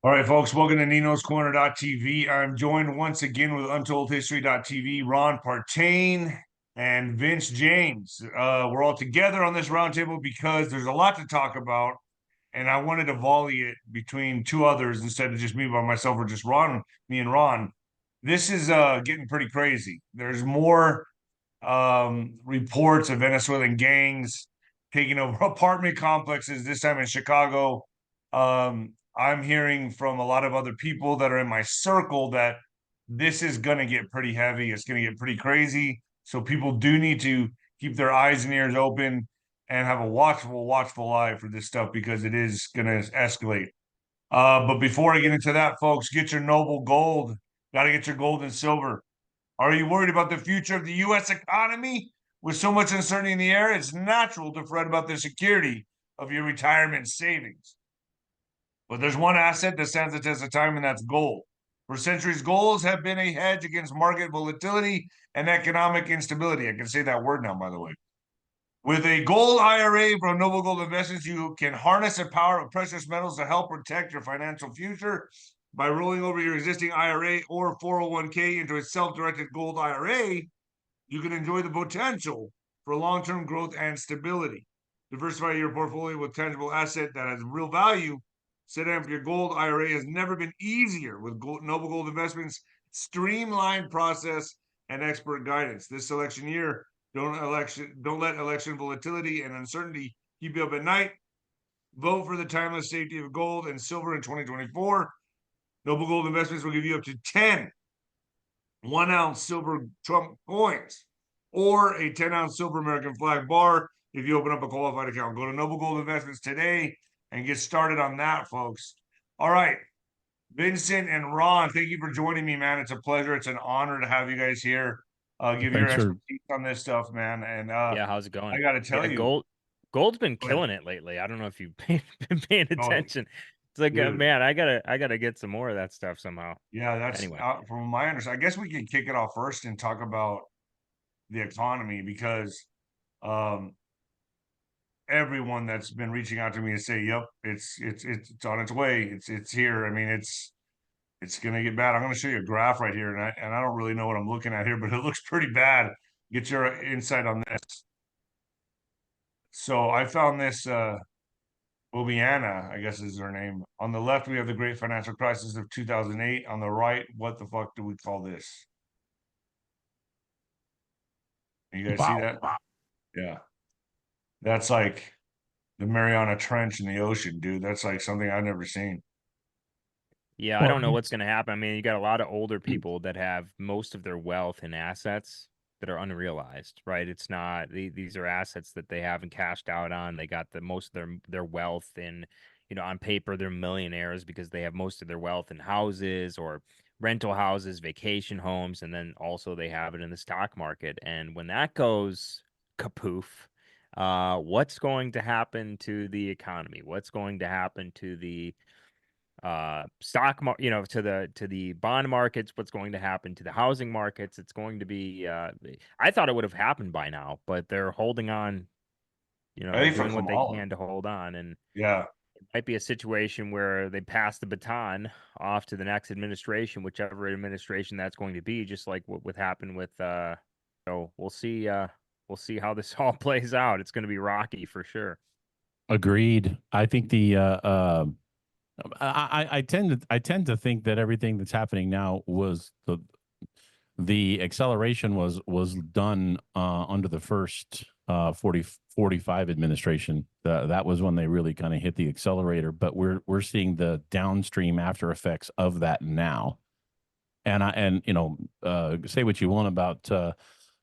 All right, folks, welcome to Nino's Corner.tv. I'm joined once again with UntoldHistory.tv, Ron Partain and Vince James. We're all together on this roundtable because there's a lot to talk about, and I wanted to volley it between two others instead of just me by myself or just me and Ron. This is getting pretty crazy. There's more reports of Venezuelan gangs taking over apartment complexes, this time in Chicago. I'm hearing from a lot of other people that are in my circle that this is going to get pretty heavy. It's going to get pretty crazy. So people do need to keep their eyes and ears open and have a watchful eye for this stuff because it is going to escalate. But before I get into that, folks, get your noble gold. Got to get your gold and silver. Are you worried about the future of the U.S. economy? With so much uncertainty in the air, it's natural to fret about the security of your retirement savings. But there's one asset that stands the test of time, and that's gold. For centuries, golds have been a hedge against market volatility and economic instability. I can say that word now, by the way. With a gold IRA from Noble Gold Investments, you can harness the power of precious metals to help protect your financial future by rolling over your existing IRA or 401k into a self-directed gold IRA. You can enjoy the potential for long-term growth and stability. Diversify your portfolio with tangible asset that has real value. Setting up your gold IRA has never been easier with Noble Gold Investments' streamlined process and expert guidance. This election year, don't let election volatility and uncertainty keep you up at night. Vote for the timeless safety of gold and silver in 2024. Noble Gold Investments will give you up to 10 1-ounce silver Trump coins or a 10-ounce silver American flag bar if you open up a qualified account. Go to Noble Gold Investments today and get started on that, folks. All right. Vincent and Ron, thank you for joining me, man. It's a pleasure. It's an honor to have you guys here. Give your Thanks for expertise on this stuff, man. And Yeah, how's it I going? got to tell Yeah, you, gold's been go ahead. killing it lately. I don't know if you've been paying Oh, attention. It's like, dude. man, I gotta get some more of that stuff somehow. Yeah, that's Anyway, from my understanding. I guess we can kick it off first and talk about the economy because um, everyone that's been reaching out to me to say, "Yep, it's on its way. It's here." I mean, it's gonna get bad. I'm gonna show you a graph right here, and I don't really know what I'm looking at here, but it looks pretty bad. Get your insight on this. So I found this 𝗬𝗶𝗱𝗯𝗀, I guess is her name. On the left, we have the great financial crisis of 2008. On the right, what the fuck do we call this? You guys see wow. that? Yeah. That's like the Mariana Trench in the ocean, dude. That's like something I've never seen. yeah, I Well, don't know what's gonna happen. I mean, you got a lot of older people that have most of their wealth in assets that are unrealized, right? It's not these are assets that they haven't cashed out on. They got the most of their wealth in, on paper they're millionaires because they have most of their wealth in houses or rental houses, vacation homes, and then also they have it in the stock market. And when that goes kapoof, what's going to happen to the economy? What's going to happen to the stock mar to the bond markets, what's going to happen to the housing markets? It's going to be I thought it would have happened by now, but they're holding on, I they're think for doing what they Kamala. can to hold on, and Yeah. it might be a situation where they pass the baton off to the next administration, whichever administration that's going to be, just like what would happen with so we'll see how this all plays out. It's going to be rocky for sure. agreed. I think I tend to think that everything that's happening now was the acceleration was done under the first 45 administration. That was when they really kind of hit the accelerator. But we're seeing the downstream after effects of that now. And say what you want about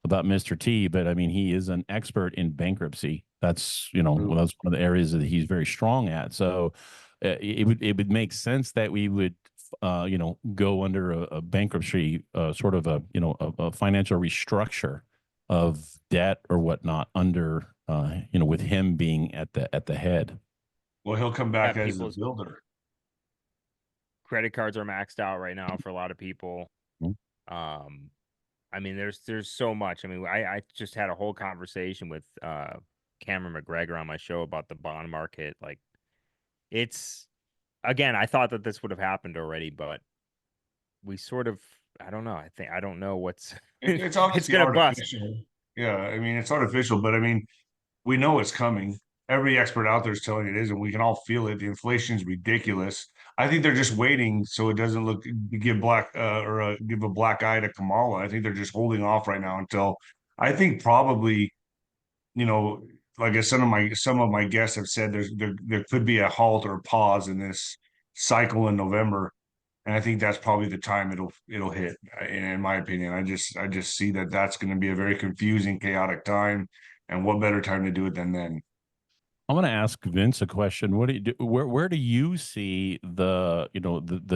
Mr. T, but I mean he is an expert in bankruptcy. That's that's one of the areas that he's very strong at. So it would make sense that we would go under a bankruptcy, sort of a financial restructure of debt or whatnot under with him being at the head. Well, he'll come Yeah, back as the people's builder. credit cards are maxed out right now for a lot of people. Mhm. Um, I mean, there's so much. I mean, I just had a whole conversation with Cameron McGregor on my show about the bond market. Like, it's again, I thought that this would have happened already, but we sort of, I don't know. I don't know what's It's it's obviously gonna bust. artificial. Yeah, I mean, it's artificial, but I mean, we know it's coming. Every expert out there is telling it is, and we can all feel it. The inflation is ridiculous. I think they're just waiting so it doesn't look give black give a black eye to Kamala. I think they're just holding off right now until I think probably, you know, like I some of my guests have said there could be a halt or a pause in this cycle in November. And I think that's probably the time it'll hit. In my opinion, I just see that that's going to be a very confusing, chaotic time, and what better time to do it than then? I want to ask Vince a question. What do you do? Where do you see the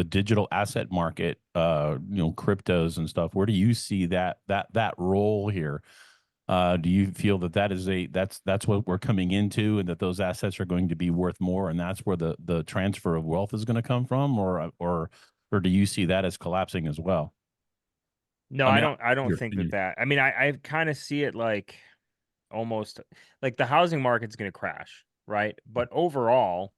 digital asset market, cryptos and stuff? Where do you see that role here? Do you feel that that's what we're coming into, and that those assets are going to be worth more, and that's where the transfer of wealth is going to come from, or do you see that as collapsing as well? No, I mean, I don't your think opinion. that. I mean, I kind of see it like almost like the housing market's going to crash, right? But overall,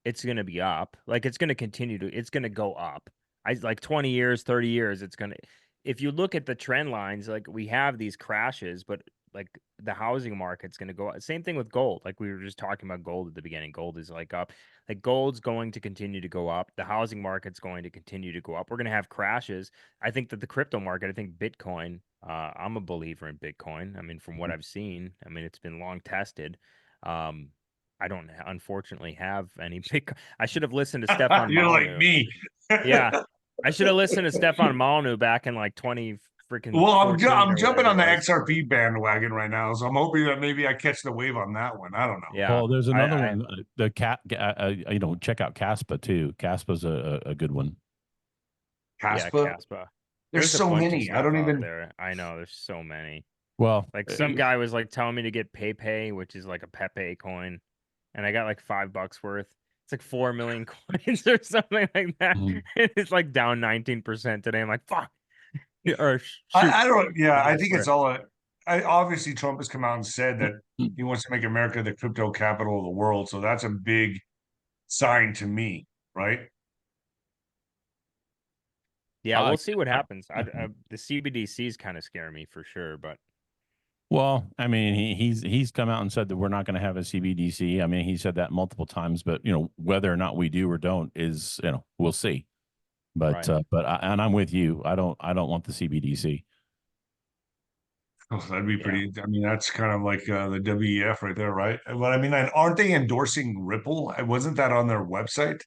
it's going to be up. Like it's going to continue to, it's going to go up. I like 20 years, 30 years, it's going to, if you look at the trend lines, like we have these crashes, but like the housing market's going to go up. Same thing with gold. Like we were just talking about gold at the beginning. Gold is like up. Like gold's going to continue to go up. The housing market's going to continue to go up. We're going to have crashes. I think that the crypto market, I think Bitcoin, I'm a believer in Bitcoin. I mean, from what I've seen, I mean, it's been long tested. I don't unfortunately have any Bitcoin. I should have listened to Stefan You're like Molyneux. me. Yeah, I should have listened to Stefan Molyneux back in like 20 freaking Well, 14 I'm or jumping whatever on it the was. XRP bandwagon right now, so I'm hoping that maybe I catch the wave on that one. I don't know. Yeah, Well, there's another I one. The cat, check out Caspa too. Caspa's a good one. yeah, Caspa, Caspa. there's There's a so bunch of many. I stuff don't out even. there. I know there's so many. Well, Like some guy was like telling me to get PayPay, which is like a Pepe coin, and I got like $5 worth. It's like 4 million coins or something like that. mm, It's like down 19% today. I'm like, fuck. Or shoot, I don't. Yeah, I I think it's swear. all. Obviously, Trump has come out and said that mm. he wants to make America the crypto capital of the world. So that's a big sign to me, right? Yeah, I, we'll see what happens. The CBDCs kind of scare me for sure, but well, I mean, he's come out and said that we're not going to have a CBDC. I mean, he said that multiple times, but whether or not we do or don't is we'll see. But right. and I'm with you. I don't want the CBDC. Oh, that'd be Yeah. pretty. I mean, that's kind of like the WEF right there, right? But I mean, aren't they endorsing Ripple? Wasn't that on their website?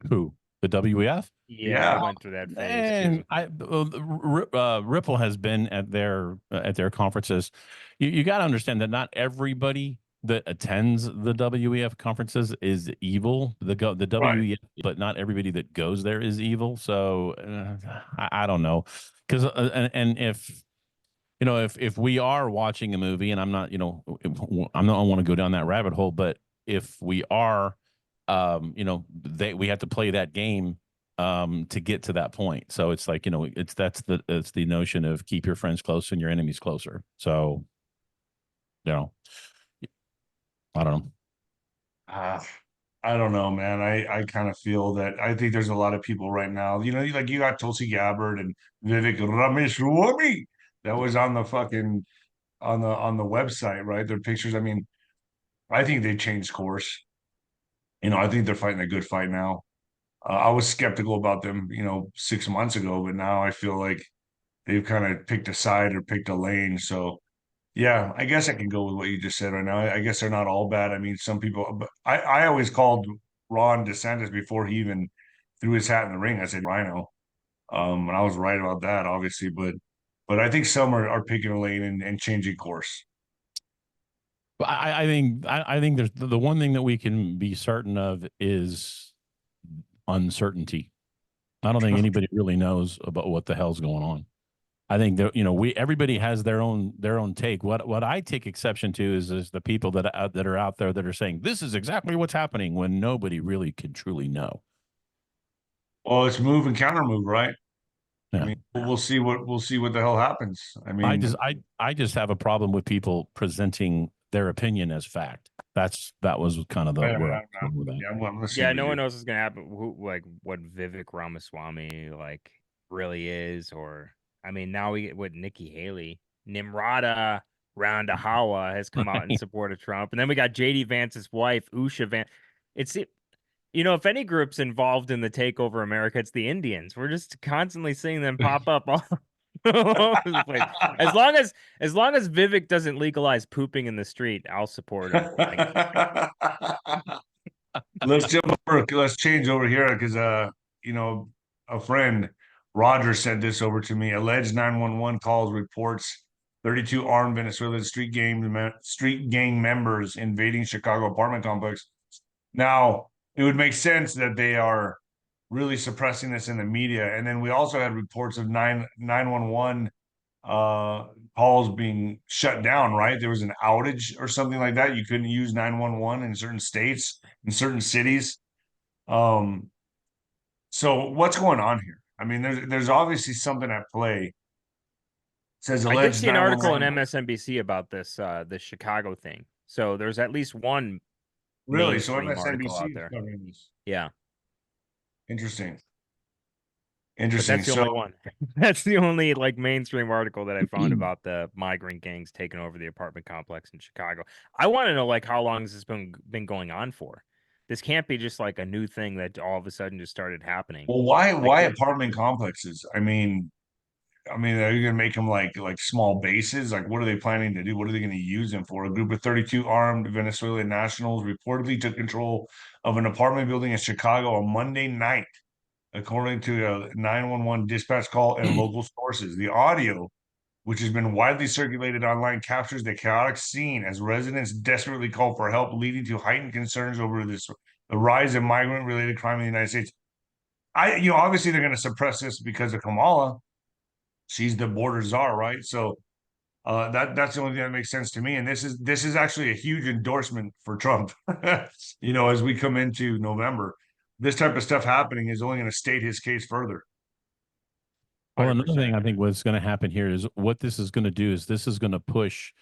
Who? The WEF? Yeah, they Yeah, went through that phase And too. Ripple has been at their conferences. You got to understand that not everybody that attends the WEF conferences is evil. The right. WEF, but not everybody that goes there is evil. So I don't know, because and if we are watching a movie, and I'm not, I don't want to go down that rabbit hole, but if we are, we have to play that game to get to that point. So it's like, it's the notion of keep your friends close and your enemies closer. So, you know, I don't know. Uh, I don't know, man. I kind of feel that I think there's a lot of people right now. Like you got Tulsi Gabbard and Vivek Ramaswamy that was on the fucking on the website, right? Their pictures. I mean, I think they changed course. I think they're fighting a good fight now. I was skeptical about them, 6 months ago, but now I feel like they've kind of picked a side or picked a lane. So yeah, I guess I can go with what you just said right now. I guess they're not all bad. I mean, some people, but I always called Ron DeSantis before he even threw his hat in the ring. I said Rhino, and I was right about that, obviously. But I think some are picking a lane and changing course. But I think there's the one thing that we can be certain of is uncertainty. I don't think anybody really knows about what the hell's going on. I think that everybody has their own take. What I take exception to is the people that are out there that are saying this is exactly what's happening when nobody really can truly know. Well, it's move and counter move, right? I Yeah, mean, we'll see what the hell happens. I I mean, just I just have a problem with people presenting their opinion as fact. That was kind of the where I was going with that. Yeah, I'm listening Yeah, to no you. one knows what's gonna happen. Who, like, what Vivek Ramaswamy like really is, or I mean, now we get what Nikki Haley, Nimrata Randahawa has come out in support of Trump, and then we got JD Vance's wife, Usha Vance. It's you know, if any group's involved in the takeover America, it's the Indians. We're just constantly seeing them pop up all over the place. As long as Vivek doesn't legalize pooping in the street, I'll support him. Let's jump over. Let's change over here because you know, a friend Roger sent this over to me. Alleged 911 calls reports 32 armed Venezuelan street gang members invading Chicago apartment complex. Now, it would make sense that they are really suppressing this in the media, and then we also had reports of 911 calls being shut down, right? There was an outage or something like that. You couldn't use 911 in certain states, in certain cities. So what's going on here? I mean, there's obviously something at play. It says I did alleged see an article in 911 MSNBC about this the Chicago thing. So there's at least one Really? So mainstream article MSNBC out is there. covering this. Yeah, Interesting. but Interesting. that's the So only one. That's the only like mainstream article that I found about the migrant gangs taking over the apartment complex in Chicago. I want to know like how long has this been going on for? This can't be just like a new thing that all of a sudden just started happening. well, why Like apartment complexes? I mean, are you gonna make them like small bases? Like, what are they planning to do? What are they gonna use them for? A group of 32 armed Venezuelan nationals reportedly took control of an apartment building in Chicago on Monday night, according to a 911 dispatch call and local sources. The audio, which has been widely circulated online, captures the chaotic scene as residents desperately call for help, leading to heightened concerns over the rise of migrant-related crime in the United States. Obviously they're going to suppress this because of Kamala. She's the border czar, right? So that's the only thing that makes sense to me. And this is actually a huge endorsement for Trump. As we come into November, this type of stuff happening is only going to state his case further. Well, another 100%. thing I think what's going to happen here is what this is going to do is this is going to push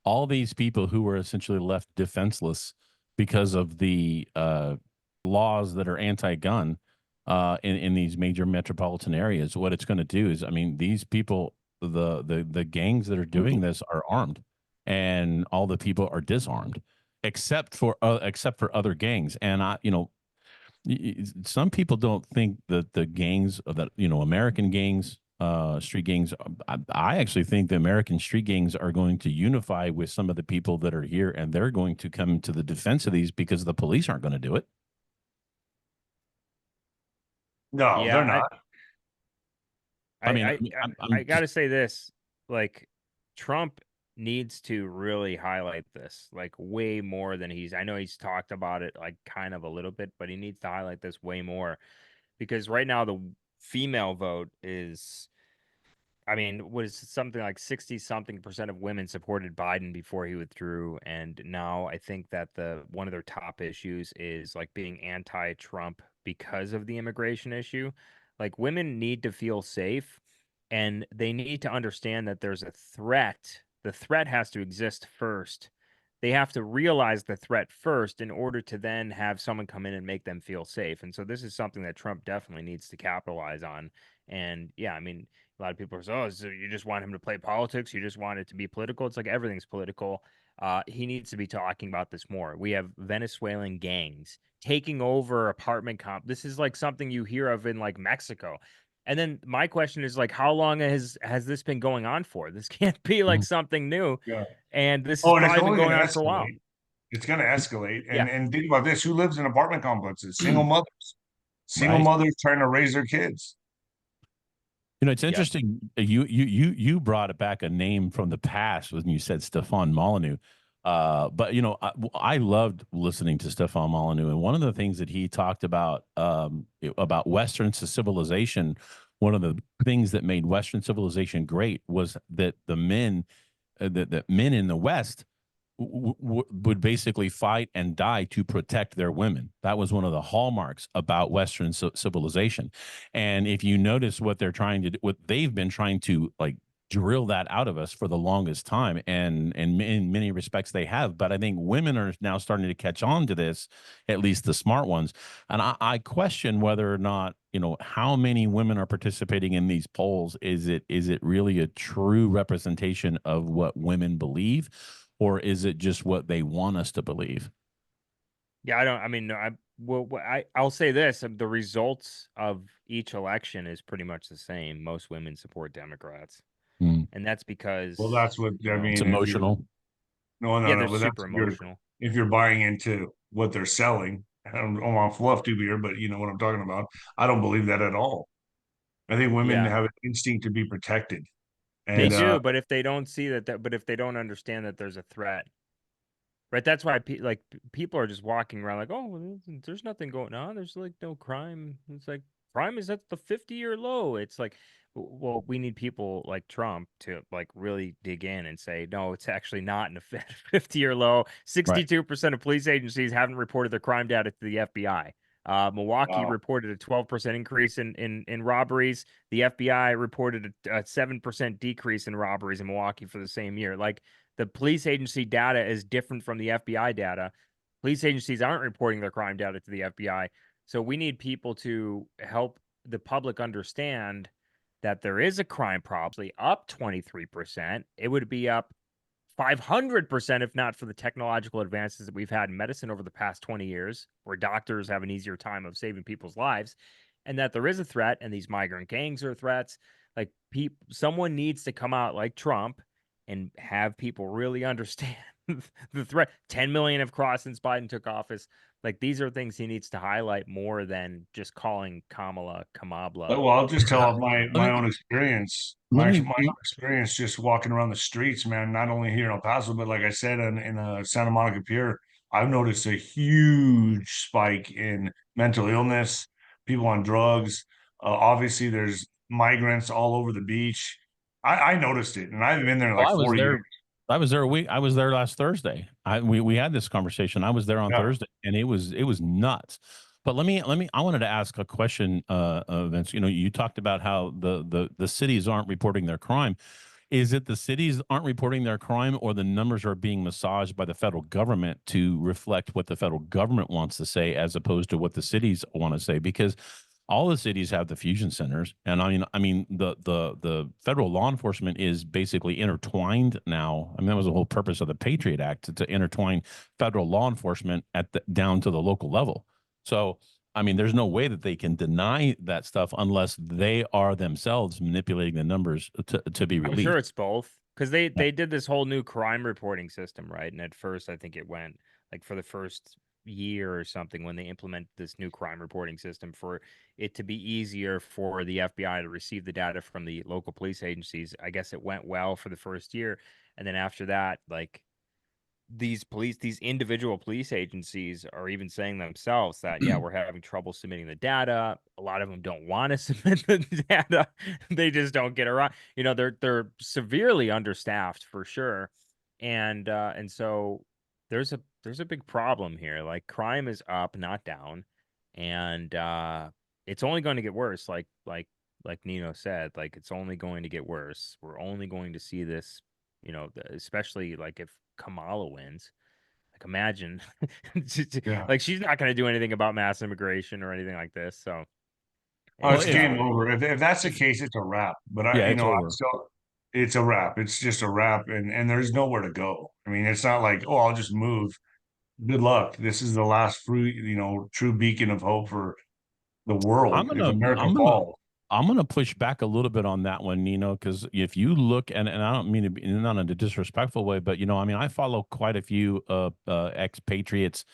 all these people who were essentially left defenseless because of the laws that are anti-gun in these major metropolitan areas. What it's going to do is, I mean, these people, the gangs that are doing this are armed, and all the people are disarmed, except for other gangs. And some people don't think that the gangs that American gangs, street gangs, I actually think the American street gangs are going to unify with some of the people that are here, and they're going to come to the defense of these because the police aren't going to do it. No, Yeah, they're not. I gotta say this, like Trump needs to really highlight this like way more than I know he's talked about it like kind of a little bit, but he needs to highlight this way more because right now the female vote is, I mean, was something like 60-something% of women supported Biden before he withdrew. And now I think that one of their top issues is like being anti-Trump because of the immigration issue. Like women need to feel safe and they need to understand that there's a threat. The threat has to exist first. They have to realize the threat first in order to then have someone come in and make them feel safe. And so this is something that Trump definitely needs to capitalize on. And yeah, I mean, a lot of people are saying, oh, so you just want him to play politics? You just want it to be political? It's like everything's political. He needs to be talking about this more. We have Venezuelan gangs taking over apartment comp. This is like something you hear of in like Mexico. And then my question is like, how long has this been going on for? This can't be like something new. Yeah. And this Oh, has and it's probably been only going going on to for a while. escalate. It's going to escalate. Yeah. And think about this: who lives in apartment complexes? Single mothers. Single Right. mothers trying to raise their kids. It's interesting. You brought back a name from the past when you said Stefan Molyneux. But I loved listening to Stefan Molyneux, and one of the things that he talked about Western civilization, one of the things that made Western civilization great was that the men, that men in the West would basically fight and die to protect their women. That was one of the hallmarks about Western civilization. And if you notice what they're trying to do, what they've been trying to like drill that out of us for the longest time, and in many respects they have. But I think women are now starting to catch on to this, at least the smart ones. And I question whether or not, you know, how many women are participating in these polls. Is it really a true representation of what women believe, or is it just what they want us to believe? Yeah, I mean, no, I'll say this: the results of each election is pretty much the same. Most women support Democrats, Mm. and that's because, Well, that's what I It's mean. If you're emotional. yeah, no, they're but that's super emotional. if you're buying into what they're selling. I don't want fluff to be here, but you know what I'm talking about. I don't believe that at all. I think women Yeah, have an instinct to be protected, they and do, but if they don't see but if they don't understand that there's a threat, right? That's why people are just walking around like, oh, well, there's nothing going on. There's like no crime. It's like crime is at the 50-year low. It's like, well, we need people like Trump to like really dig in and say, no, it's actually not in a 50-year low. Right. 62% of police agencies haven't reported their crime data to the FBI. Milwaukee wow. reported a 12% increase in robberies. The FBI reported a 7% decrease in robberies in Milwaukee for the same year. Like, the police agency data is different from the FBI data. Police agencies aren't reporting their crime data to the FBI. So we need people to help the public understand that there is a crime problem, up 23%. It would be up 500% if not for the technological advances that we've had in medicine over the past 20 years, where doctors have an easier time of saving people's lives, and that there is a threat, and these migrant gangs are threats. Like, someone needs to come out like Trump and have people really understand the threat. 10 million have crossed since Biden took office. Like, these are things he needs to highlight more than just calling Kamala Kamabla. Well, I'll just tell Yeah. off my Let own me experience. let My me own experience just walking around the streets, man. Not only here in El Paso, but like I said, in Santa Monica Pier, I've noticed a huge spike in mental illness, people on drugs. Obviously, there's migrants all over the beach. I noticed it, and I've been there Well, like 4 years. I was there a week. I was there last Thursday. We had this conversation. I was there on Yeah. Thursday, and it was nuts. But I wanted to ask a question, Vince. You know, you talked about how the cities aren't reporting their crime. Is it the cities aren't reporting their crime, or the numbers are being massaged by the federal government to reflect what the federal government wants to say, as opposed to what the cities want to say? Because all the cities have the fusion centers, and I mean the federal law enforcement is basically intertwined now. I mean, that was the whole purpose of the Patriot Act, to intertwine federal law enforcement down to the local level. So I mean, there's no way that they can deny that stuff unless they are themselves manipulating the numbers to be I'm sure released. it's both, because they did this whole new crime reporting system, right? And at first, I think it went like, for the first year or something, when they implement this new crime reporting system, for it to be easier for the FBI to receive the data from the local police agencies. I guess it went well for the first year, and then after that, like, these individual police agencies are even saying themselves that, yeah, we're having trouble submitting the data. A lot of them don't want to submit the data. They just don't get around. You know, they're severely understaffed for sure. And so there's a big problem here. Like, crime is up, not down. And it's only going to get worse. Like Nino said, like, it's only going to get worse. We're only going to see this, you know, especially like if Kamala wins. Like, imagine, Yeah. like, she's not going to do anything about mass immigration or anything like this. So Oh, Well, it's it's if game over. If that's the if case, it's a wrap. But yeah, you it's know, over. it's a wrap. It's just a wrap, and there's nowhere to go. I mean, it's not like, oh, I'll just move. Good luck. This is the last fruit, you know, true beacon of hope for the I'm world if gonna America I'm gonna falls. I'm gonna push back a little bit on that one, Nino, because if you look, and I don't mean to be not in a disrespectful way, but you know, I mean, I follow quite a few expatriates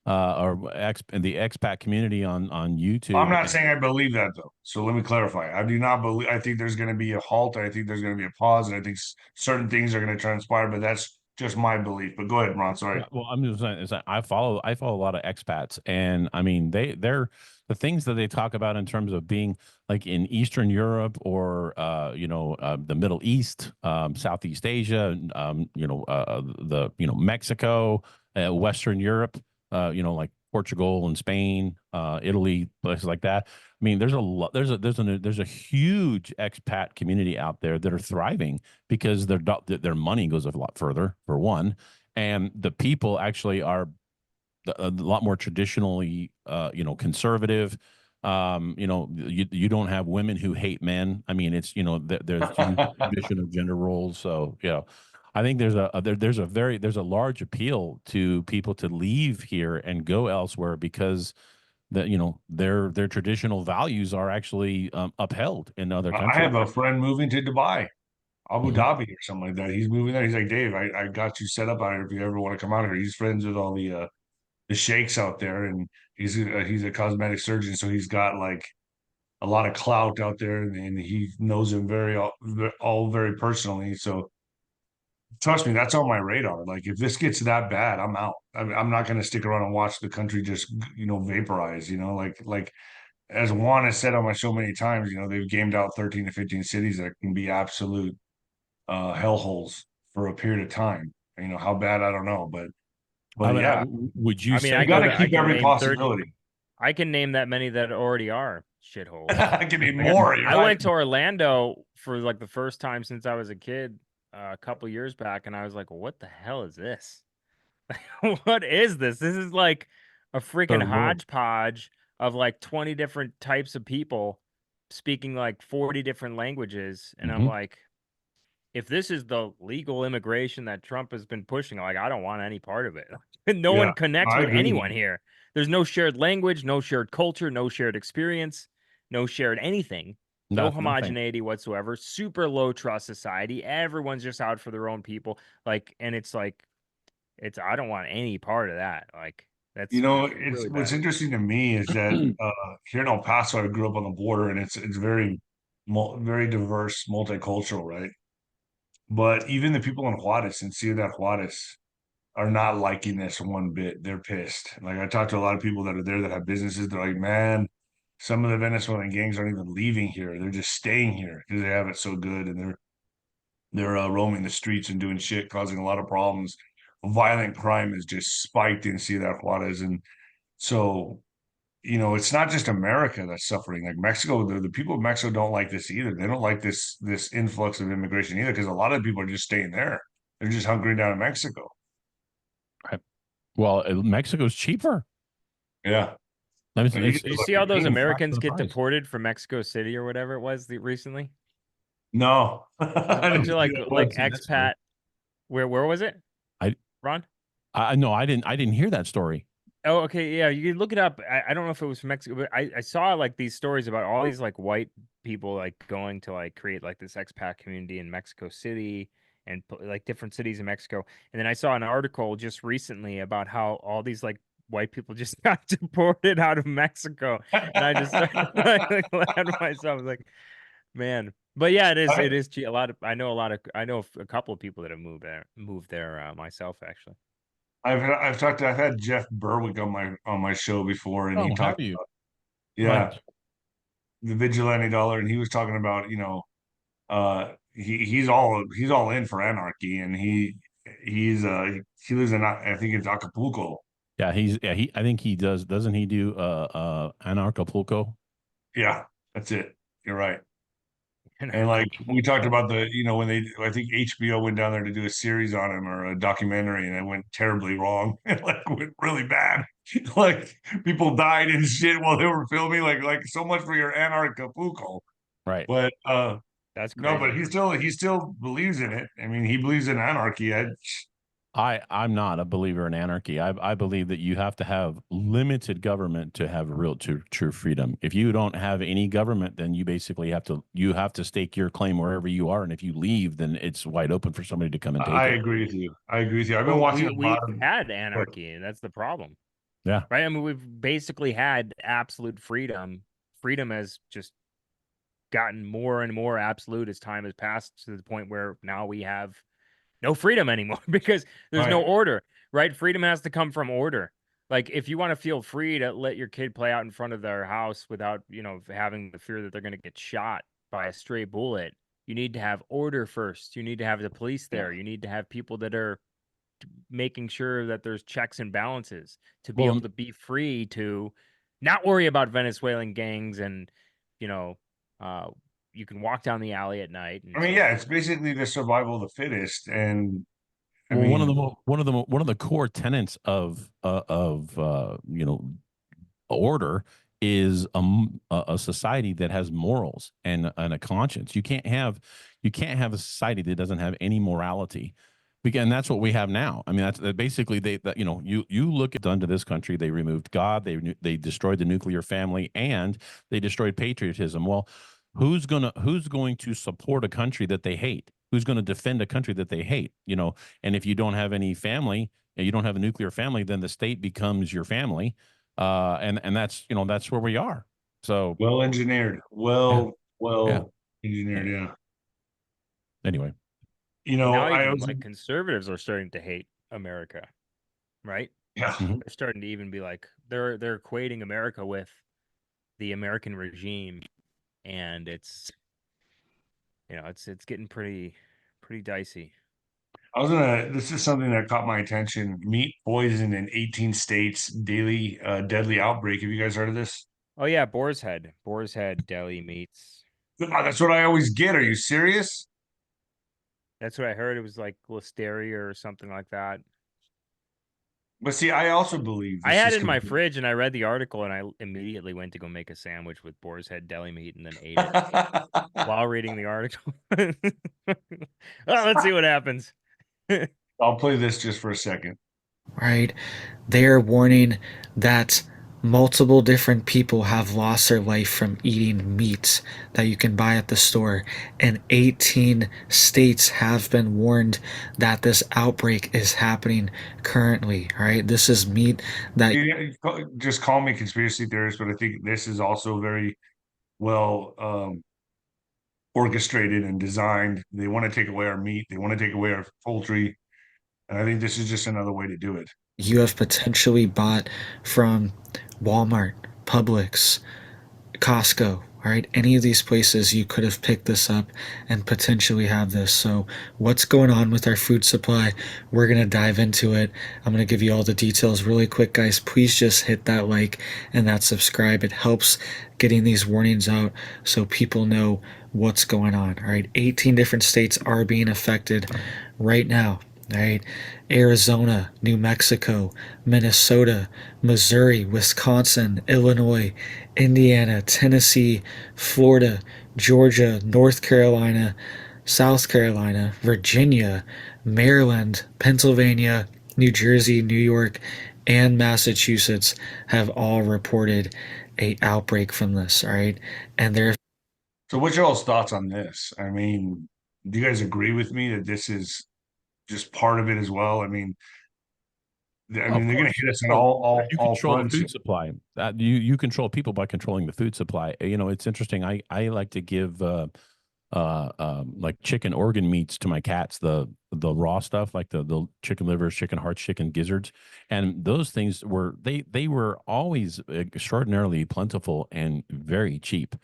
or the expat community on I'm YouTube. not saying I believe that though. So let me clarify. I do not believe. I think there's going to be a halt. I think there's going to be a pause, and I think certain things are going to transpire. But that's just my belief. But go ahead, Ron. Sorry. Yeah, well, I'm just saying is that I follow a lot of expats, and I mean they're the things that they talk about in terms of being like in Eastern Europe, or the Middle East, Southeast Asia, the Mexico, Western Europe, like Portugal and Spain, Italy, places like that. I mean, there's a lot. There's a huge expat community out there that are thriving because their money goes a lot further, for one, and the people actually are a lot more traditionally, conservative. You don't have women who hate men. I mean, it's there's traditional gender roles. So I think there's a large appeal to people to leave here and go elsewhere because their traditional values are actually upheld in other I countries. have a friend moving to Dubai, Abu Mhm. Dhabi or something like that. He's moving there. He's like, Dave, I got you set up out here if you ever want to come out here. He's friends with all the sheikhs out there, and he's a cosmetic surgeon, so he's got like a lot of clout out there, and he knows them all very personally. So trust me, that's on my radar. Like if this gets that bad, I'm out. I'm not going to stick around and watch the country just vaporize. Like as Juan has said on my show many times, they've gamed out 13 to 15 cities that can be absolute hellholes for a period of time. How bad, I don't know, but yeah, Would you I mean, say you got to that? I keep can every name 30. possibility. I can name that many that already are shitholes. I can name Like, more. You're I right. went to Orlando for like the first time since I was a kid a couple years back, and I was like, "What the hell is this? What is this? This is like a freaking Third world. hodgepodge of like 20 different types of people speaking like 40 different languages." And I'm Mhm. like, if this is the legal immigration that Trump has been pushing, like, I don't want any part of it. No Yeah, one connects I with agree with anyone you. here. There's no shared language, no shared culture, no shared experience, no shared anything, no Nothing. homogeneity whatsoever. Super low trust society. Everyone's just out for their own people. Like, and it's like, I don't want any part of that. Like, it's It's really what's bad. interesting to me is that here in El Paso, I grew up on the border, and it's very, very diverse, multicultural, right? But even the people in Juarez and Ciudad Juarez are not liking this one bit. They're pissed. Like I talked to a lot of people that are there that have businesses. They're like, man, some of the Venezuelan gangs aren't even leaving here. They're just staying here because they have it so good, and they're roaming the streets and doing shit, causing a lot of problems. Violent crime is just spiked in Ciudad Juarez, and so it's not just America that's suffering. Like Mexico, the people of Mexico don't like this either. They don't like this influx of immigration either because a lot of people are just staying there. They're just hunkering down in Mexico. Right. Well, Mexico's cheaper. Yeah. I mean, And you get Did you to, see like, all those it's a fraction Americans of the get price. deported from Mexico City or whatever it was recently? no, There's a I didn't bunch see of that I didn't like one. see that story. expat. Where was it, I Ron? no, I didn't hear that story. Oh, okay, yeah, you can look it up. I don't know if it was from Mexico, but I saw like these stories about all these like white people like going to like create like this expat community in Mexico City and like different cities in Mexico. And then I saw an article just recently about how all these like white people just got deported out of Mexico, and I just started like laughing myself. I was like, man, but yeah, I, it is cheap. I know I know a couple of people that have moved there myself actually. I've had Jeff Berwick on my show before, and he Oh, have talked you? about, Right. yeah, the vigilante dollar, and he was talking about he's all in for anarchy, and he lives in, I think it's Acapulco. Yeah, I think he does. Doesn't he do Anarchapulco? Yeah, that's it. You're right. And And like we talked Acapulco. about when I think HBO went down there to do a series on him or a documentary, and it went terribly wrong. It like went really bad. Like people died and shit while they were filming. Like so much for your Anarchapulco. Right. But That's no, but crazy. he still believes in it. I mean, he believes in anarchy. I'm not a believer in anarchy. I believe that you have to have limited government to have real true freedom. If you don't have any government, then you have to stake your claim wherever you are, and if you leave, then it's wide open for somebody to come and take I it. agree with you. I agree with you. I've been Well, watching a lot we've of. had But anarchy, and that's the problem, Yeah. right? I mean, we've basically had absolute freedom. Freedom has just gotten more and more absolute as time has passed to the point where now we have no freedom anymore because there's no right, order, right? Freedom has to come from order. Like if you want to feel free to let your kid play out in front of their house without, having the fear that they're going to get shot by a stray bullet, you need to have order first. You need to have the police yeah, there. You need to have people that are making sure that there's checks and balances to be Well, able to be free to not worry about Venezuelan gangs and, you know, you can walk down the alley at night. And I mean, so yeah, forth. it's basically the survival of the fittest, and I well, mean, one of the core tenets of you know, order is a society that has morals and a conscience. You can't have a society that doesn't have any morality. And that's what we have now. I mean, that's basically you know, you look at done to this country. They removed God. They destroyed the nuclear family, and they destroyed patriotism. Well, who's going to support a country that they hate? Who's going to defend a country that they hate? You know, and if you don't have any family, and you don't have a nuclear family, then the state becomes your family, and that's, you know, that's where we are. So well engineered, yeah, yeah. engineered. Yeah. Anyway, You And know, now I even was, like conservatives are starting to hate America, right? yeah. Mhm. They're starting to even be like they're equating America with the American regime, and it's, you know, it's getting pretty dicey. This is something that caught my attention. Meat poison in 18 states, daily deadly outbreak. Have you guys heard of this? Oh yeah, boar's head deli meats. God, that's what I always get. Are you serious? That's what I heard. It was like listeria or something like that. But see, I also believe I this had is it in my complete. fridge and I read the article and I immediately went to go make a sandwich with boar's head deli meat and then ate it while reading the article. Well, let's see what happens. I'll play this just for a second. Right? They are warning that multiple different people have lost their life from eating meats that you can buy at the store, and 18 states have been warned that this outbreak is happening currently. Right? This is meat that Just call me conspiracy theorist, but I think this is also very well orchestrated and designed. They want to take away our meat. They want to take away our poultry. And I think this is just another way to do it. you have potentially bought from Walmart, Publix, Costco, right? Any of these places you could have picked this up and potentially have this. So, what's going on with our food supply? We're going to dive into it. I'm going to give you all the details really quick, guys. Please just hit that like and that subscribe. It helps getting these warnings out so people know what's going on. All right, 18 different states are being affected right now. All right, Arizona, New Mexico, Minnesota, Missouri, Wisconsin, Illinois, Indiana, Tennessee, Florida, Georgia, North Carolina, South Carolina, Virginia, Maryland, Pennsylvania, New Jersey, New York, and Massachusetts have all reported a outbreak from this. All right, and there. So what's y'all's thoughts on this? I mean, do you guys agree with me that this is just part of it as well? I of mean, they're going to course. hit us in Well, you all control the fronts. food supply. You control people by controlling the food supply. You know, it's interesting. I like to give like chicken organ meats to my cats, the raw stuff, like the chicken livers, chicken hearts, chicken gizzards, and those things were they were always extraordinarily plentiful and very cheap.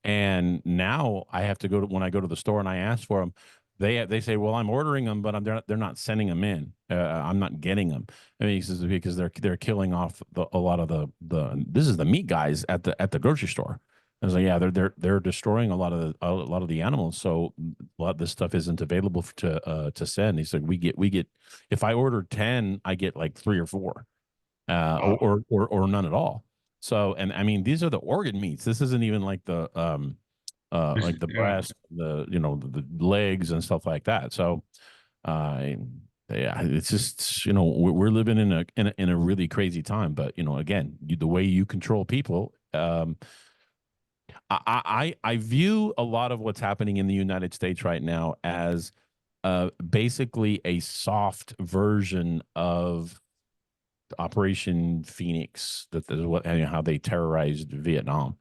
And now I have to go to, when I go to the store and I ask for them, they say, well, I'm ordering them, but they're not sending them in. I'm not getting them. I mean, he says because they're killing off a lot of the this is the meat guys at the grocery store. I was like, yeah, they're destroying a lot of the animals. So a lot of this stuff isn't available to send. He said we get if I order 10, I get like 3 or 4, or none at all. So, and I mean, these are the organ meats. This isn't even like the like the Yeah. breast, the, you know, the legs and stuff like that. So, yeah, it's just, you know, we're living in a really crazy time. But, you know, again, the way you control people, I view a lot of what's happening in the United States right now as basically a soft version of Operation Phoenix. That is what, and how they terrorized Vietnam.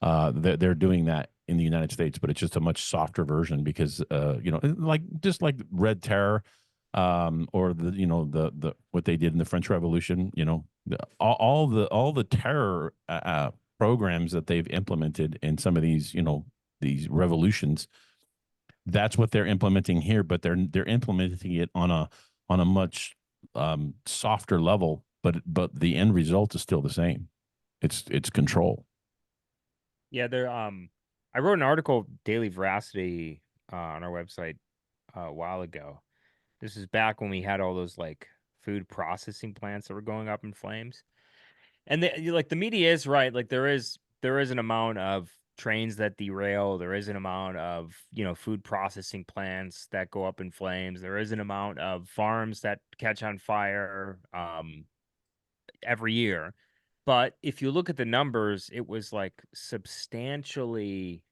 They're doing that in the United States, but it's just a much softer version because, you know, like just like Red Terror, or the, you know, the what they did in the French Revolution. You know, all the terror programs that they've implemented in some of these, you know, these revolutions. That's what they're implementing here, but they're implementing it on a much softer level, but the end result is still the same. It's control. Yeah, there. I wrote an article, Daily Veracity, on our website a while ago. This is back when we had all those like food processing plants that were going up in flames. And like the media is right. Like there is an amount of trains that derail. There is an amount of, food processing plants that go up in flames. There is an amount of farms that catch on fire every year. But if you look at the numbers, it was like substantially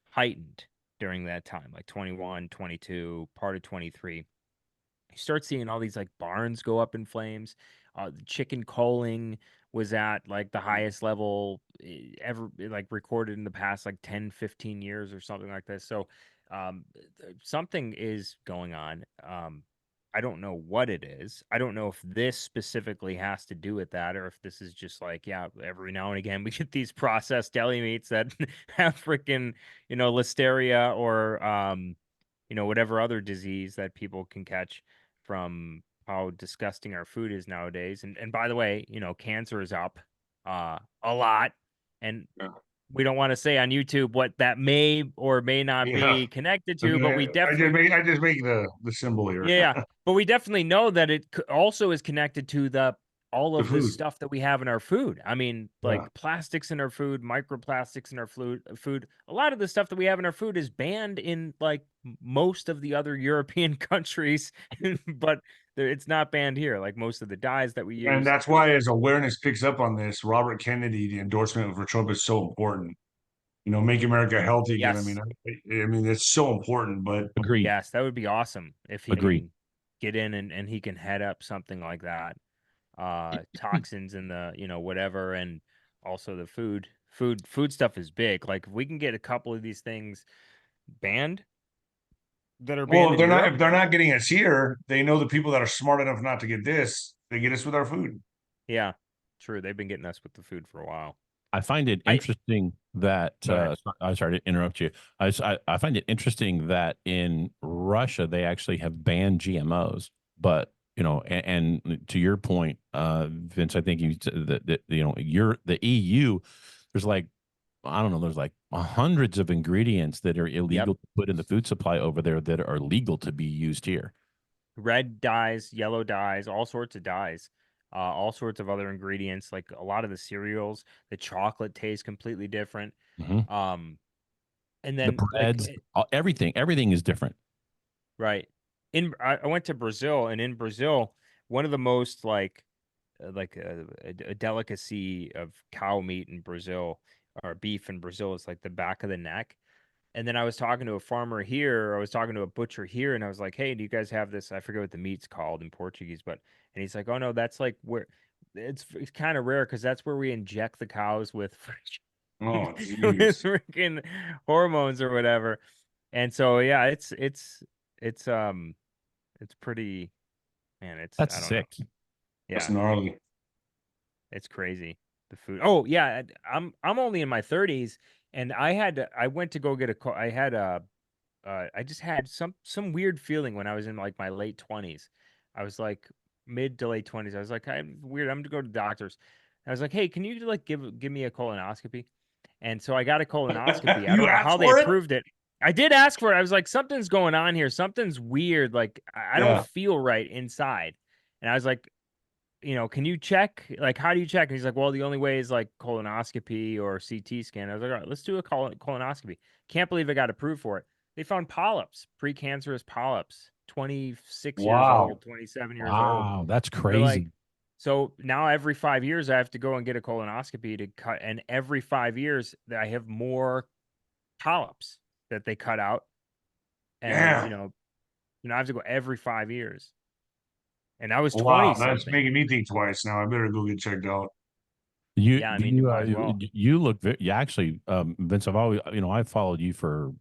heightened during that time, like 21, 22, part of 23. You start seeing all these like barns go up in flames. The chicken culling was at like the highest level ever like recorded in the past like 10, 15 years or something like this. So something is going on. I don't know what it is. I don't know if this specifically has to do with that or if this is just like, yeah, every now and again we get these processed deli meats that have freaking, listeria or whatever other disease that people can catch from how disgusting our food is nowadays. And by the way, cancer is up a lot. And we don't want to say on YouTube what that may or may not be connected to, but we definitely I just make the symbol here. yeah, but we definitely know that it also is connected to all of this food. stuff that we have in our food. I mean, like plastics in our food, microplastics in our food. A lot of the stuff that we have in our food is banned in like most of the other European countries, but it's not banned here. Like most of the dyes that we use. And that's why, as awareness picks up on this, Robert Kennedy, the endorsement for Trump is so important. Make America healthy again. Yes. I mean, it's so important. But Agreed. Yes, that would be awesome if he can get in and he can head up something like that. Toxins in the whatever, and also the food stuff is big. Like if we can get a couple of these things banned that are banned if they're not getting us here, they know the people that are smart enough not to get this, they get us with our food. Yeah, true. They've been getting us with the food for a while. I find it interesting that I'm sorry to interrupt you. I find it interesting that in Russia they actually have banned GMOs, but and to your point, Vince, I think you said that the EU. There's like I don't know. There's like hundreds of ingredients that are illegal to put in the food supply over there that are legal to be used here. Red dyes, yellow dyes, all sorts of dyes. All sorts of other ingredients, like a lot of the cereals, the chocolate tastes completely different. Mm-hmm. And then the breads, everything is different. Right. I went to Brazil, and in Brazil, one of the most like a delicacy of cow meat in Brazil or beef in Brazil is like the back of the neck. And then I was talking to a farmer here, I was talking to a butcher here, and I was like, "Hey, do you guys have this? I forget what the meat's called in Portuguese, but." And he's like, "Oh no, that's like where it's kind of rare because that's where we inject the cows with with freaking hormones or whatever." And so yeah, it's pretty, man. That's I don't sick. know. Yeah, That's gnarly. it's crazy. The food. Oh yeah, I'm only in my 30s, and I went to go get I just had some weird feeling when I was in like my late 20s. I was like mid to late 20s. I was like, I'm weird. I'm gonna go to the doctors. I was like, hey, can you like give me a colonoscopy? And so I got a colonoscopy. I don't know how they approved it. I did ask for it. I was like, something's going on here. Something's weird. Like I don't feel right inside. And I was like, can you check? Like, how do you check? And he's like, well, the only way is like colonoscopy or CT scan. I was like, all right, let's do a colonoscopy. Can't believe I got approved for it. They found polyps, precancerous polyps, 26 years old, 27 years old. Wow, that's crazy. So now every 5 years I have to go and get a colonoscopy to cut. And every 5 years I have more polyps that they cut out. And, I have to go every 5 years. And I was 20. Wow, that's making me think twice now. I better go get checked out. You look actually, Vince, I've always, I've followed you for,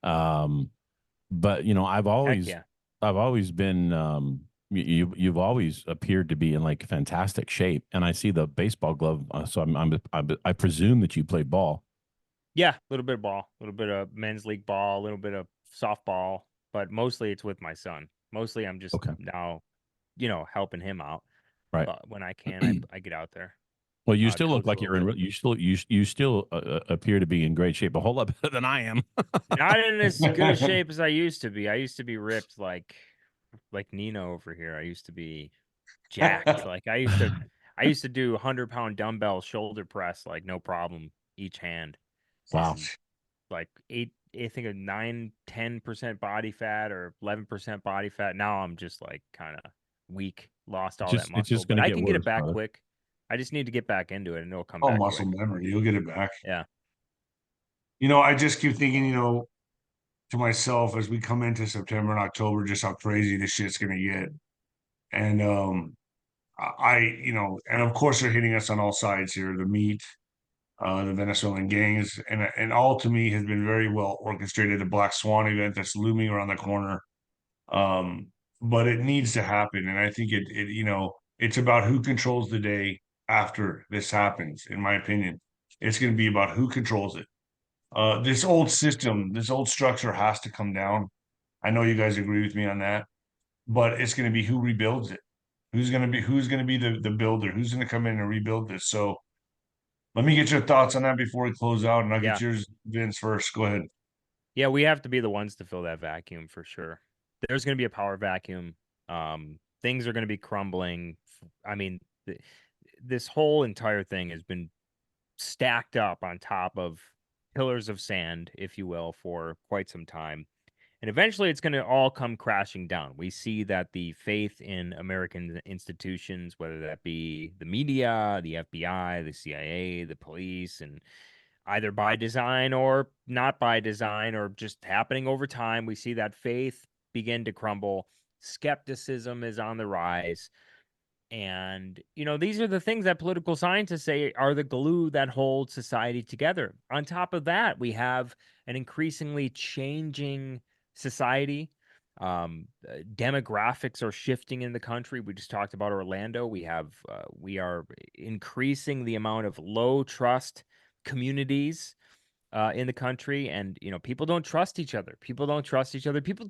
but I've always been, you've always appeared to be in like fantastic shape. And I see the baseball glove. So I presume that you play ball. Yeah. A little bit of ball, a little bit of men's league ball, a little bit of softball, but mostly it's with my son. Mostly I'm just now helping him out. Right. But when I can, I get out there. Well, you still look coach a like little you're in. bit. You still appear to be in great shape, a whole lot better than I am. Not in as good a shape as I used to be. I used to be ripped like Nino over here. I used to be jacked. Like I used to do 100-pound dumbbell shoulder press like no problem each hand. Wow. And, like I think of 9-10% body fat or 11% body fat. Now I'm just like kind of weak, lost all that muscle. It's just But going to I get can worse, get it back brother. quick. I just need to get back into it and it'll come Oh, back muscle quick. memory. You'll get it back. Yeah. I just keep thinking, to myself as we come into September and October, just how crazy this shit's gonna get. And and of course they're hitting us on all sides here. The meat, the Venezuelan gangs, and all to me has been very well orchestrated. The Black Swan event that's looming around the corner. But it needs to happen, and I think it's about who controls the day after this happens. In my opinion, it's going to be about who controls it. This old system, this old structure has to come down. I know you guys agree with me on that, but it's going to be who rebuilds it. Who's going to be the builder? Who's going to come in and rebuild this? So let me get your thoughts on that before we close out, and I'll get yours, Vince, first. Go ahead. Yeah, we have to be the ones to fill that vacuum for sure. There's going to be a power vacuum. Things are going to be crumbling. I mean, this whole entire thing has been stacked up on top of pillars of sand, if you will, for quite some time. And eventually it's going to all come crashing down. We see that the faith in American institutions, whether that be the media, the FBI, the CIA, the police, and either by design or not by design or just happening over time, we see that faith begin to crumble. Skepticism is on the rise. And, these are the things that political scientists say are the glue that holds society together. On top of that, we have an increasingly changing society. Demographics are shifting in the country. We just talked about Orlando. We are increasing the amount of low trust communities in the country. And, people don't trust each other. People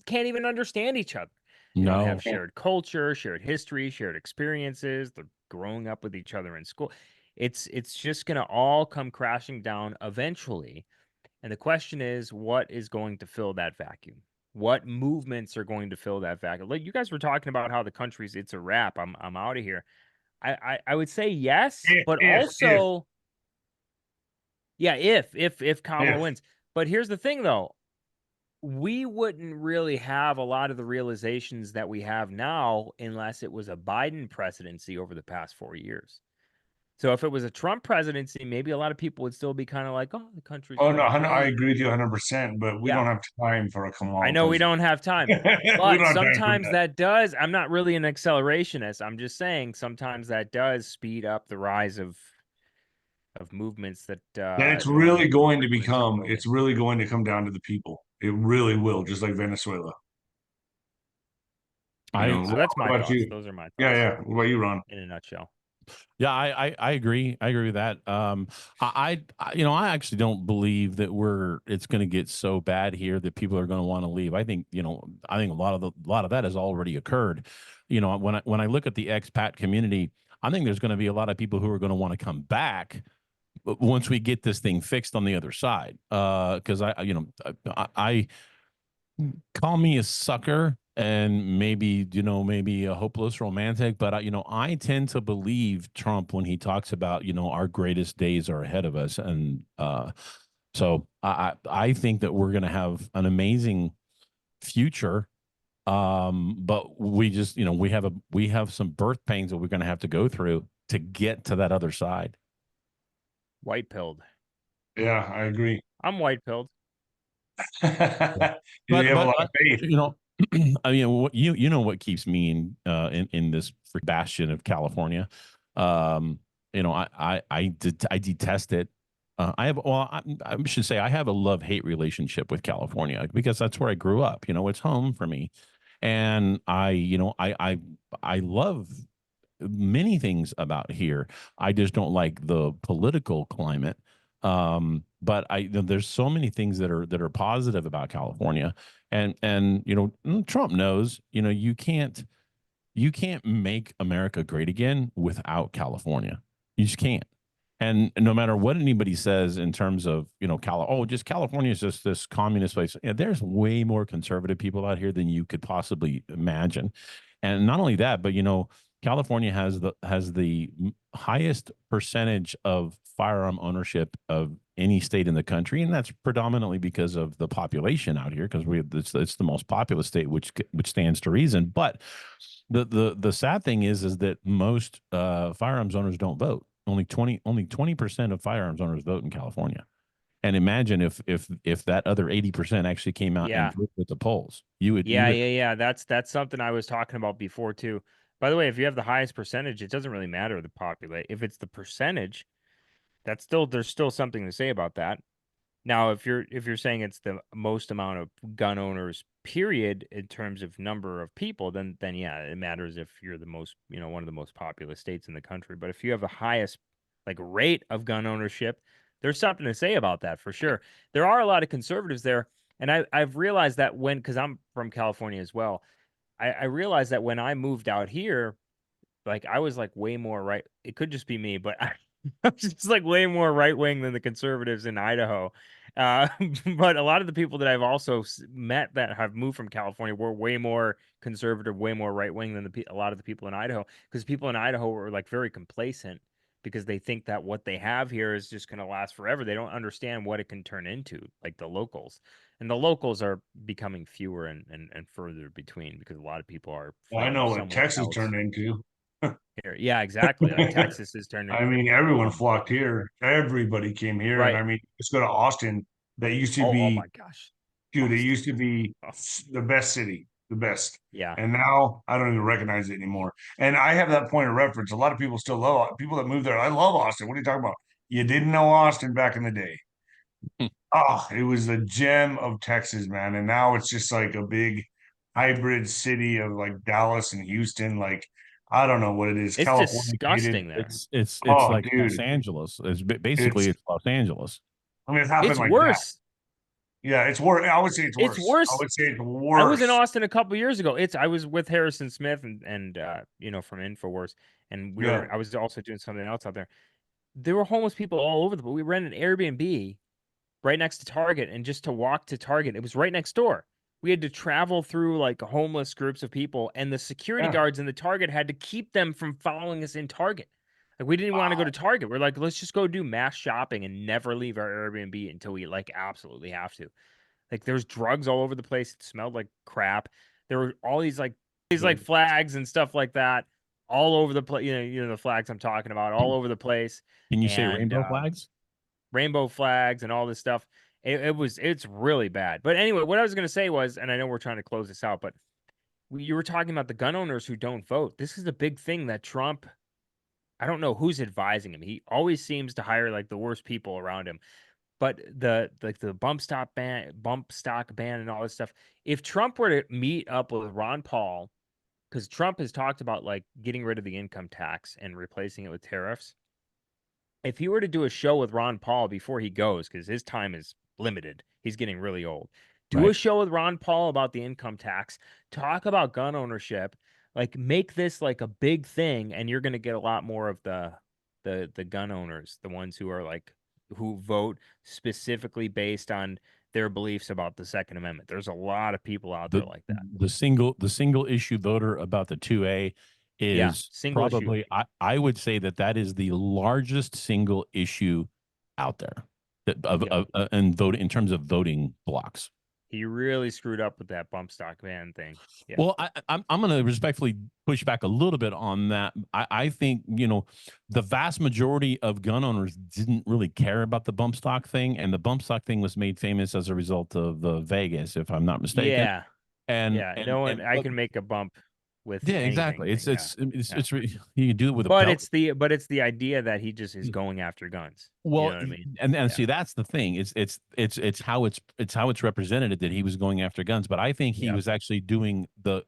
can't even understand each other. They don't have shared culture, shared history, shared experiences. They're growing up with each other in school. It's just going to all come crashing down eventually. And the question is, what is going to fill that vacuum? What movements are going to fill that vacuum? Like you guys were talking about how the country's it's a wrap. I'm out of here. I would say yes, but also yeah, if Kamala wins. But here's the thing though. We wouldn't really have a lot of the realizations that we have now unless it was a Biden presidency over the past 4 years. So if it was a Trump presidency, maybe a lot of people would still be kind of like, oh, the country's Oh no, going I great. agree with you 100%. But we don't have time for a Kamala. I know we don't have time, but sometimes that does. I'm not really an accelerationist. I'm just saying sometimes that does speed up the rise of movements that. And it's really going to become. It's really going to come down to the people. It really will, just like Venezuela. So that's my thoughts. You? Those are my thoughts. Yeah. What about you, Ron? In a nutshell. Yeah, I agree. I agree with that. I actually don't believe that it's going to get so bad here that people are going to want to leave. I think a lot of that has already occurred. When I look at the expat community, I think there's going to be a lot of people who are going to want to come back once we get this thing fixed on the other side. Because I call me a sucker and maybe a hopeless romantic, but I tend to believe Trump when he talks about our greatest days are ahead of us, and so I think that we're going to have an amazing future, but we just we have some birth pains that we're going to have to go through to get to that other side. White pilled. Yeah, I agree. I'm white pilled. You have a lot of faith. I mean, what keeps me in this bastion of California. I detest it. I should say I have a love-hate relationship with California because that's where I grew up. It's home for me, and I love many things about here. I just don't like the political climate. But there's so many things that are positive about California, and Trump knows, you can't you can't make America great again without California. You just can't. And no matter what anybody says in terms of, just California is just this communist place. Yeah, there's way more conservative people out here than you could possibly imagine. And not only that, but California has the highest percentage of firearm ownership of any state in the country, and that's predominantly because of the population out here, because it's the most populous state, which stands to reason. But the sad thing is that most firearms owners don't vote. Only 20% of firearms owners vote in California. And imagine if that other 80% actually came out and voted at the polls, you would. Yeah. That's something I was talking about before too. By the way, if you have the highest percentage, it doesn't really matter the populate. If it's the percentage, there's still something to say about that. Now, if you're saying it's the most amount of gun owners, period, in terms of number of people, then yeah, it matters if you're the most, one of the most populous states in the country. But if you have the highest rate of gun ownership, there's something to say about that for sure. There are a lot of conservatives there, and I've realized that because I'm from California as well, I realized that when I moved out here, I was way more right. It could just be me, but I was just way more right wing than the conservatives in Idaho. But a lot of the people that I've also met that have moved from California were way more conservative, way more right wing than a lot of the people in Idaho, because people in Idaho were very complacent because they think that what they have here is just going to last forever. They don't understand what it can turn into, like the locals. And the locals are becoming fewer and further between because a lot of people are. Well, I know what Texas turned into. Here. Yeah, exactly. Texas is turning. I mean, everyone flocked here. Everybody came here. Right. And I mean, let's go to Austin. That used to be. Oh my gosh, dude! It used to be the best city, the best. Yeah. And now I don't even recognize it anymore. And I have that point of reference. A lot of people still love people that move there. I love Austin. What are you talking about? You didn't know Austin back in the day. Oh, it was the gem of Texas, man. And now it's just like a big hybrid city of Dallas and Houston. I don't know what it is. It's California disgusting there. It's Oh, like dude. Los Angeles. It's Los Angeles. I mean, it's happened It's like worse. that. Yeah, it's worse. I would say it's worse. It's worse. I would say it's worse. I was in Austin a couple years ago. I was with Harrison Smith and from InfoWars, and I was also doing something else out there. There were homeless people all over we rented an Airbnb right next to Target, and just to walk to Target, it was right next door. We had to travel through homeless groups of people, and the security guards in the Target had to keep them from following us in Target. We didn't want to go to Target. We're let's just go do mass shopping and never leave our Airbnb until we absolutely have to. There's drugs all over the place. It smelled like crap. There were all these flags and stuff like that all over the place. The flags I'm talking about all over the place. Can you say rainbow flags? Rainbow flags and all this stuff. It's really bad. But anyway, what I was going to say was, and I know we're trying to close this out, but you were talking about the gun owners who don't vote. This is a big thing that Trump, I don't know who's advising him. He always seems to hire the worst people around him. But the bump stock ban and all this stuff. If Trump were to meet up with Ron Paul, because Trump has talked about getting rid of the income tax and replacing it with tariffs. If he were to do a show with Ron Paul before he goes, because his time is limited, he's getting really old. Do a show with Ron Paul about the income tax, talk about gun ownership, make this a big thing, and you're going to get a lot more of the gun owners, the ones who are who vote specifically based on their beliefs about the Second Amendment. There's a lot of people out there like that. The single issue voter about the 2A is probably, I would say that is the largest single issue out there and vote in terms of voting blocks. He really screwed up with that bump stock ban thing. Yeah. Well, I'm going to respectfully push back a little bit on that. I think, the vast majority of gun owners didn't really care about the bump stock thing. And the bump stock thing was made famous as a result of Vegas, if I'm not mistaken. Yeah. And I can make a bump with exactly. It's you can do it with but it's the idea that he just is going after guns. Well, you know what I mean? and see, that's the thing. It's how it's represented that he was going after guns. But I think he was actually doing the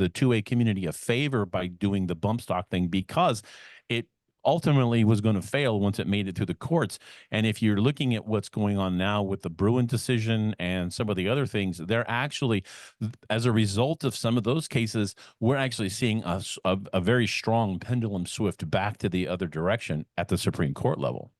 2A community a favor by doing the bump stock thing, because it ultimately was going to fail once it made it through the courts. And if you're looking at what's going on now with the Bruin decision and some of the other things, they're actually, as a result of some of those cases, we're actually seeing a very strong pendulum swift back to the other direction at the Supreme Court level.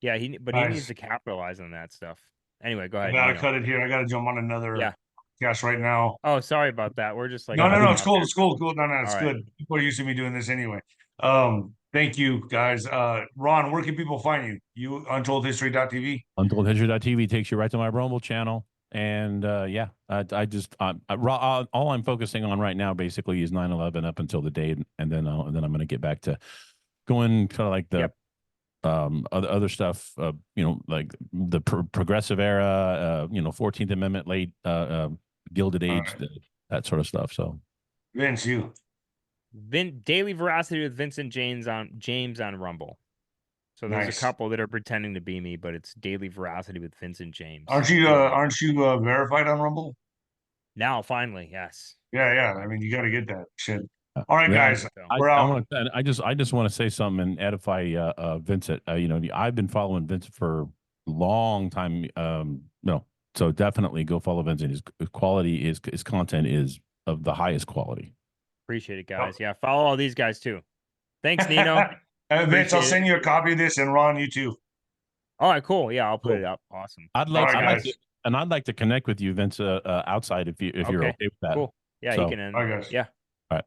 Yeah, he needs to capitalize on that stuff. Anyway, go I ahead. gotta Nino. cut it here. I gotta jump on another Yeah. cast right now. Oh, sorry about that. We're just like No, it's cool. It's cool. Cool. No, it's All good. People are used to me doing this anyway. Thank you guys. Ron, where can people find you? You UntoldHistory.tv? UntoldHistory.tv takes you right to my Rumble channel. And yeah, all I'm focusing on right now basically is 9/11 up until the day, and then I'm going to get back to going kind of like the other stuff, you know, like the progressive era, you know, 14th Amendment, late Gilded Age, that sort of stuff. So, Vince, you. Daily Veracity with Vincent James on Rumble. So there's a couple that are pretending to be me, but it's Daily Veracity with Vincent James. Aren't you verified on Rumble? Now, finally, yes. Yeah. I mean, you got to get that shit. All right, yeah, guys, we're out. I just want to say something and edify Vincent. You know, I've been following Vincent for a long time. So definitely go follow Vincent. His quality, his content is of the highest quality. Appreciate it, guys. Yeah, follow all these guys too. Thanks, Nino. Vince, I'll send you a copy of this, and Ron, you too. All right, cool. Yeah, I'll put it up. Awesome. I'd like to connect with you, Vince, outside if you're okay with that. Cool. Yeah, so, you can. All right, guys. Yeah.